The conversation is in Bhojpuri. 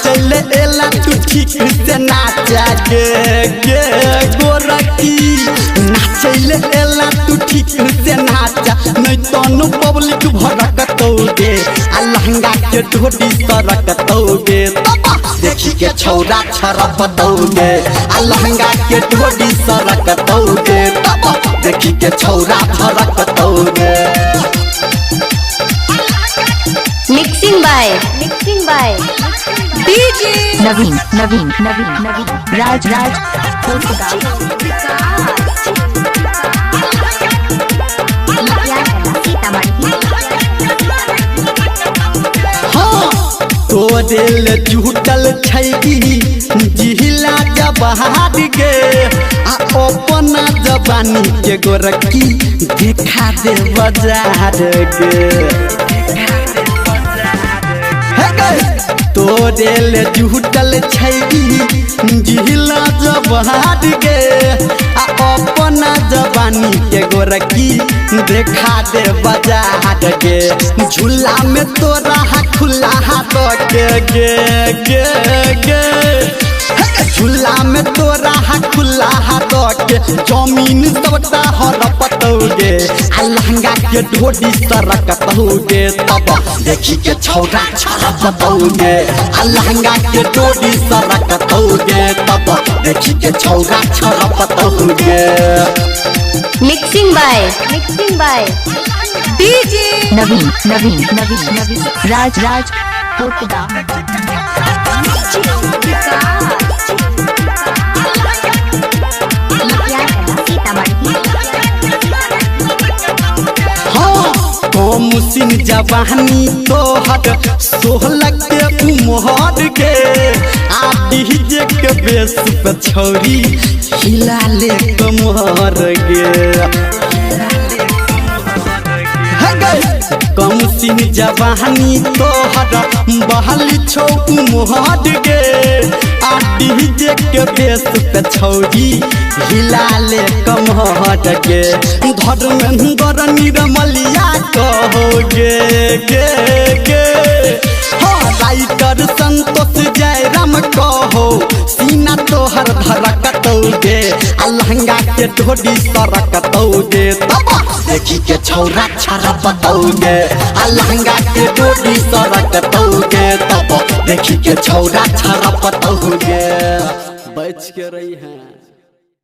नाचले एला तू ठीक से नाचा गे गे गोरकी नाचले एला तू ठीक से नाचा नहीं तनु पब्लिक भड़कतौगे आ लहंगा के ढोडी सरकतौगे देखी के छौरा छरपतौगे आ लहंगा के ढोडी सरकतौगे देखी के छौरा छरकतौगे। मिक्सिंग बाय डीजे नवीन राज तोरेल जुटल छैगी जिहिला जबहार गे आ अपना जवानी के गोरकी दिखा दे बाजार गे तोरेल जुटल छैगी जिहिला जबहार गे आ अपना जवानी के गोरकी देखा दे बाजार गे झूला में तोरा खुला हाथ के गे गे गे झूला में तोरा खुला हाथ के जमीन सबटा हरपतौगे आ लहंगा के ढोडी सरकतौगे तब देखी के छौरा छरपतौगे आ लहंगा के ढोडी सरकतौगे तब देखी के छौरा छरपतौगे। मिक्सिंग बाय डीजे नवीन राज कोटदा मुसिन जवानी तोहर 16 के उमर के आ डीजे के बेस पे छौरी हिला ले कमर गे कम सिन जवानी तोहर बहली छौ उमर गे आ डीजे के बेस पे छौरी हिला ले कमर गे धर्मेंद्र निर्मलिया कहोगे गे गे राइटर संतोष जयराम कहो सीना तोहर धड़कतौगे आ लहंगा के ढोडी सरकतौगे तब देखी के छौरा छरपतौगे आ लहंगा के ढोडी सरकतौगे तब देखी के छौरा छरपतौगे। बच के रही हैं।